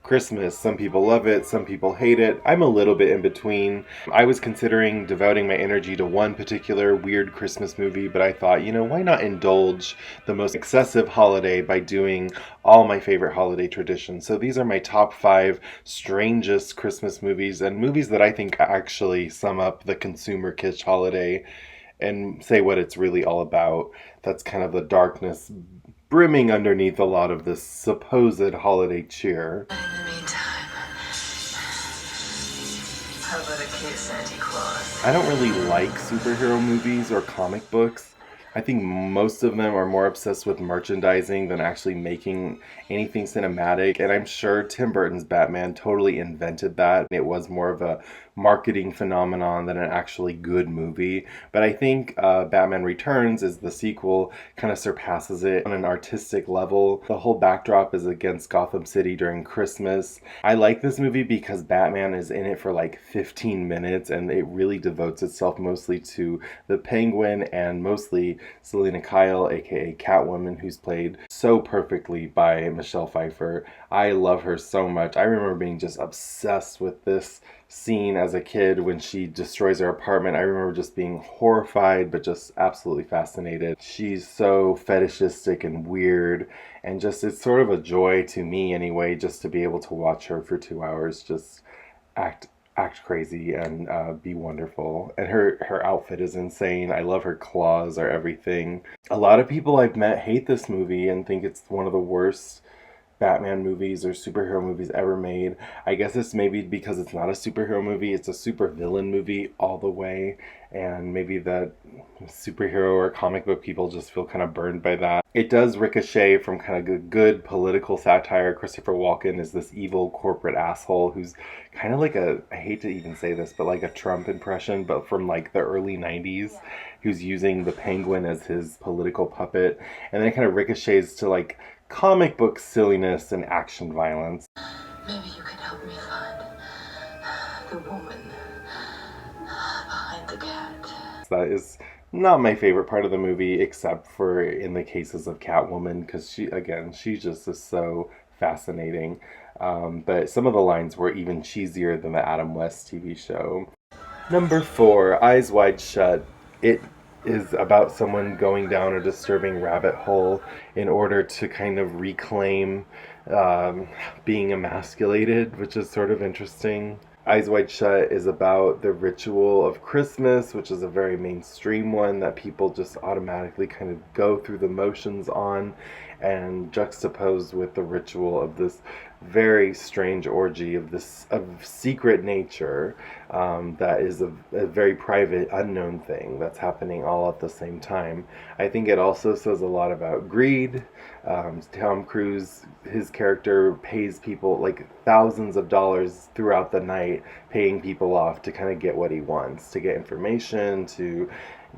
Christmas. Some people love it, some people hate it. I'm a little bit in between. I was considering devoting my energy to one particular weird Christmas movie, but I thought, why not indulge the most excessive holiday by doing all my favorite holiday traditions? So these are my top 5 strangest Christmas movies, and movies that I think actually sum up the consumer kitsch holiday and say what it's really all about. That's kind of the darkness brimming underneath a lot of this supposed holiday cheer. In the meantime, how about a kiss, Santa Claus? I don't really like superhero movies or comic books. I think most of them are more obsessed with merchandising than actually making anything cinematic. And I'm sure Tim Burton's Batman totally invented that. It was more of a marketing phenomenon than an actually good movie. But I think Batman Returns, is the sequel, kind of surpasses it on an artistic level. The whole backdrop is against Gotham City during Christmas. I like this movie because Batman is in it for like 15 minutes and it really devotes itself mostly to the Penguin and mostly Selena Kyle, aka Catwoman, who's played so perfectly by Michelle Pfeiffer. I love her so much. I remember being just obsessed with this scene as a kid when she destroys her apartment. I remember just being horrified but just absolutely fascinated. She's so fetishistic and weird, and just it's sort of a joy to me anyway, just to be able to watch her for 2 hours just act crazy and be wonderful. And her outfit is insane. I love her claws are everything. A lot of people I've met hate this movie and think it's one of the worst Batman movies or superhero movies ever made. I guess it's maybe because it's not a superhero movie, it's a super villain movie all the way, and maybe that superhero or comic book people just feel kind of burned by that. It does ricochet from kind of good political satire. Christopher Walken is this evil corporate asshole who's kind of like I hate to even say this, but like a Trump impression, but from like the early 90s, who's using the Penguin as his political puppet. And then it kind of ricochets to like comic book silliness and action violence. Maybe you can help me find the woman behind the cat. That is not my favorite part of the movie, except for in the cases of Catwoman, because she just is so fascinating. But some of the lines were even cheesier than the Adam West TV show. Number 4, Eyes Wide Shut. It is about someone going down a disturbing rabbit hole in order to kind of reclaim being emasculated, which is sort of interesting. Eyes Wide Shut is about the ritual of Christmas, which is a very mainstream one that people just automatically kind of go through the motions on, and juxtaposed with the ritual of this very strange orgy of secret nature that is a very private, unknown thing that's happening all at the same time. I think it also says a lot about greed. Tom Cruise, his character, pays people like thousands of dollars throughout the night, paying people off to kind of get what he wants, to get information, to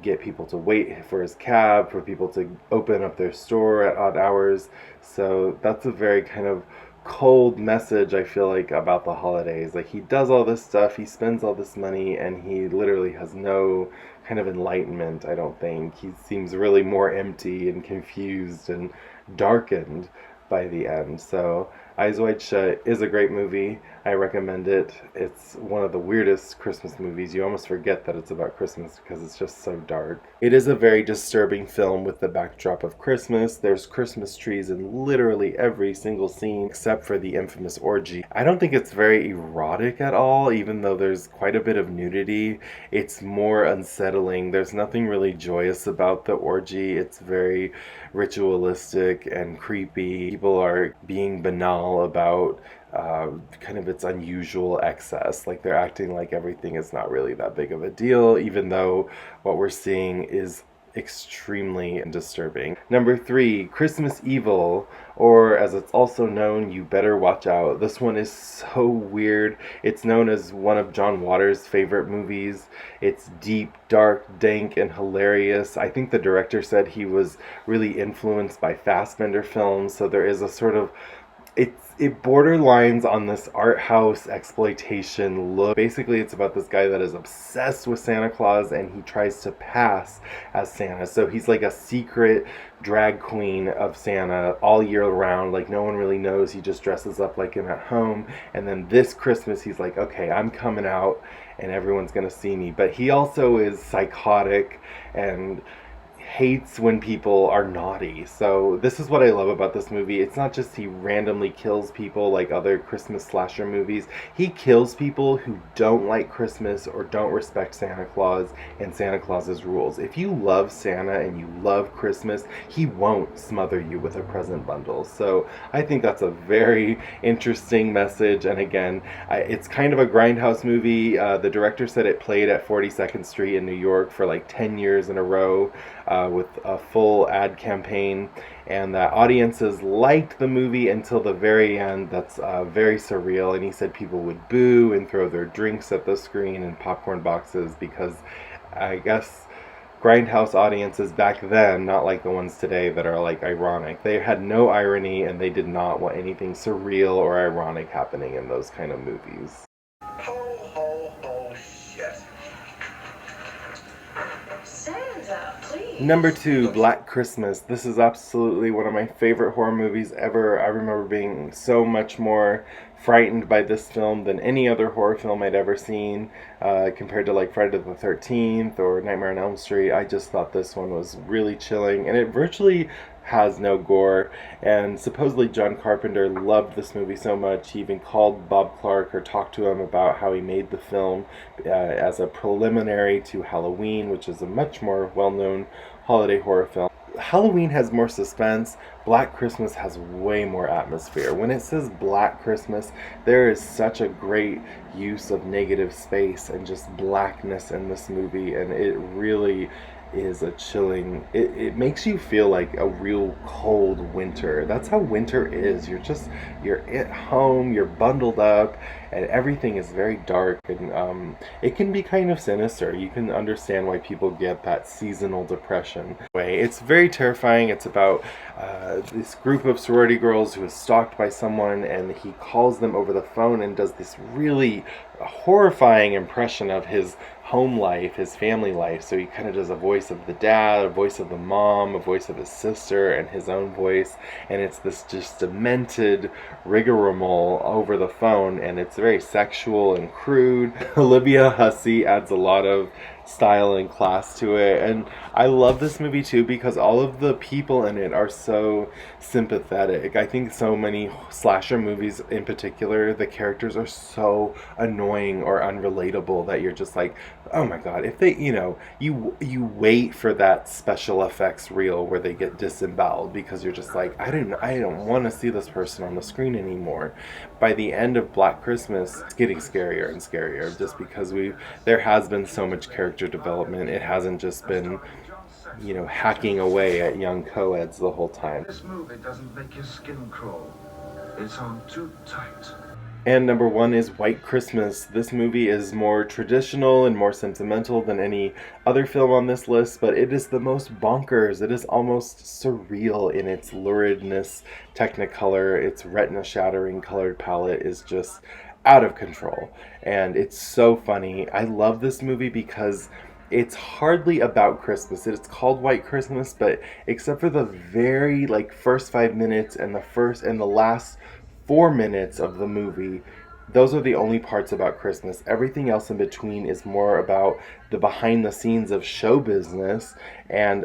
get people to wait for his cab, for people to open up their store at odd hours. So that's a very kind of cold message, I feel like, about the holidays. Like, he does all this stuff, he spends all this money, and he literally has no kind of enlightenment, I don't think. He seems really more empty and confused and darkened by the end. So Eyes Wide Shut is a great movie. I recommend it. It's one of the weirdest Christmas movies. You almost forget that it's about Christmas because it's just so dark. It is a very disturbing film with the backdrop of Christmas. There's Christmas trees in literally every single scene except for the infamous orgy. I don't think it's very erotic at all, even though there's quite a bit of nudity. It's more unsettling. There's nothing really joyous about the orgy. It's very ritualistic and creepy. People are being banal about kind of its unusual excess. Like, they're acting like everything is not really that big of a deal, even though what we're seeing is extremely disturbing. Number 3, Christmas Evil, or as it's also known, You Better Watch Out. This one is so weird. It's known as one of John Waters' favorite movies. It's deep, dark, dank, and hilarious. I think the director said he was really influenced by Fassbender films, so there is a sort of it borderlines on this art house exploitation look. Basically, it's about this guy that is obsessed with Santa Claus, and he tries to pass as Santa. So he's like a secret drag queen of Santa all year round. Like, no one really knows. He just dresses up like him at home. And then this Christmas, he's like, okay, I'm coming out and everyone's gonna see me. But he also is psychotic and hates when people are naughty. So this is what I love about this movie. It's not just he randomly kills people like other Christmas slasher movies. He kills people who don't like Christmas or don't respect Santa Claus and Santa Claus's rules. If you love Santa and you love Christmas, he won't smother you with a present bundle. So I think that's a very interesting message. And again, it's kind of a grindhouse movie. The director said it played at 42nd Street in New York for like 10 years in a row. With a full ad campaign, and that audiences liked the movie until the very end. That's very surreal, and he said people would boo and throw their drinks at the screen and popcorn boxes because I guess grindhouse audiences back then, not like the ones today that are like ironic, they had no irony and they did not want anything surreal or ironic happening in those kind of movies. Ho, ho, ho, shit. Santa, please. Number 2, Black Christmas. This is absolutely one of my favorite horror movies ever. I remember being so much more frightened by this film than any other horror film I'd ever seen, compared to like Friday the 13th or Nightmare on Elm Street. I just thought this one was really chilling, and it virtually has no gore. And supposedly John Carpenter loved this movie so much, he even called Bob Clark or talked to him about how he made the film as a preliminary to Halloween, which is a much more well-known holiday horror film. Halloween has more suspense. Black Christmas has way more atmosphere. When it says Black Christmas, there is such a great use of negative space and just blackness in this movie, and it really is a chilling, it makes you feel like a real cold winter. That's how winter is. You're at home, you're bundled up, and everything is very dark, and it can be kind of sinister. You can understand why people get that seasonal depression. It's very terrifying. It's about this group of sorority girls who is stalked by someone, and he calls them over the phone and does this really horrifying impression of his home life, his family life. So he kind of does a voice of the dad, a voice of the mom, a voice of his sister, and his own voice, and it's this just demented rigmarole over the phone, and it's very sexual and crude. Olivia Hussey adds a lot of style and class to it, and I love this movie too because all of the people in it are so sympathetic. I think so many slasher movies in particular, the characters are so annoying or unrelatable that you're just like, oh my god, if they, you wait for that special effects reel where they get disemboweled because you're just like, I don't want to see this person on the screen anymore. By the end of Black Christmas, it's getting scarier and scarier just because there has been so much character development. It hasn't just been, hacking away at young co-eds the whole time. This movie doesn't make your skin crawl. It's on too tight. And number 1 is White Christmas. This movie is more traditional and more sentimental than any other film on this list, but it is the most bonkers. It is almost surreal in its luridness, technicolor. Its retina-shattering colored palette is just out of control. And it's so funny. I love this movie because it's hardly about Christmas. It's called White Christmas, but except for the very first 5 minutes and the last 4 minutes of the movie, those are the only parts about Christmas. Everything else in between is more about the behind the scenes of show business and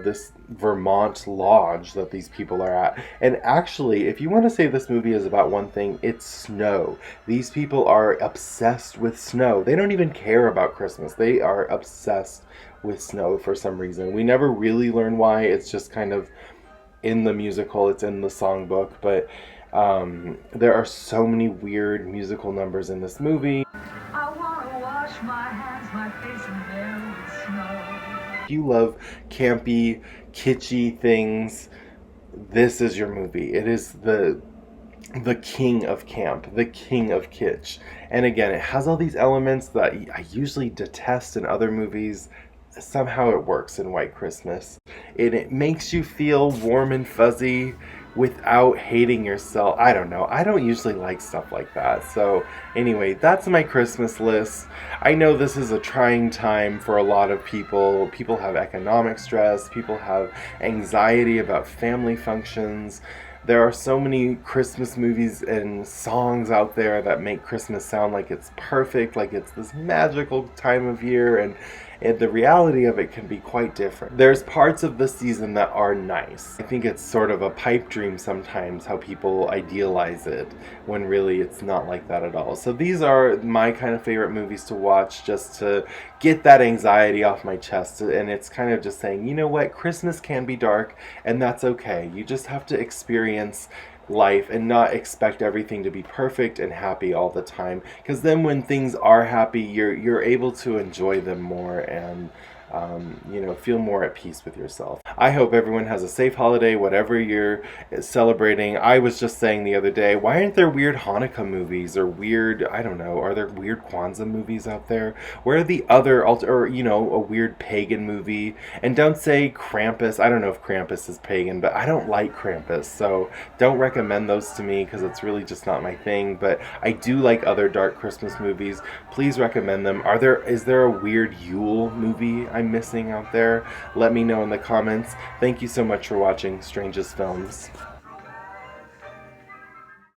this Vermont lodge that these people are at. And actually, if you want to say this movie is about one thing, it's snow. These people are obsessed with snow. They don't even care about Christmas. They are obsessed with snow for some reason. We never really learn why. It's just kind of in the musical, it's in the songbook, but there are so many weird musical numbers in this movie. I wanna wash my hands, my face, and hair with snow. If you love campy, kitschy things, this is your movie. It is the king of camp, the king of kitsch. And again, it has all these elements that I usually detest in other movies. Somehow it works in White Christmas. It makes you feel warm and fuzzy without hating yourself. I don't know. I don't usually like stuff like that. So anyway, that's my Christmas list. I know this is a trying time for a lot of people. People have economic stress. People have anxiety about family functions. There are so many Christmas movies and songs out there that make Christmas sound like it's perfect, like it's this magical time of year, and the reality of it can be quite different. There's parts of the season that are nice. I think it's sort of a pipe dream sometimes how people idealize it when really it's not like that at all. So these are my kind of favorite movies to watch just to get that anxiety off my chest, and it's kind of just saying, you know what, Christmas can be dark and that's okay. You just have to experience life and not expect everything to be perfect and happy all the time, because then when things are happy, you're able to enjoy them more and feel more at peace with yourself. I hope everyone has a safe holiday, whatever you're celebrating. I was just saying the other day, why aren't there weird Hanukkah movies or weird, I don't know, are there weird Kwanzaa movies out there? Where are the other, a weird pagan movie? And don't say Krampus. I don't know if Krampus is pagan, but I don't like Krampus, so don't recommend those to me because it's really just not my thing. But I do like other dark Christmas movies. Please recommend them. Is there a weird Yule movie I'm missing out there? Let me know in the comments. Thank you so much for watching Strangest Films.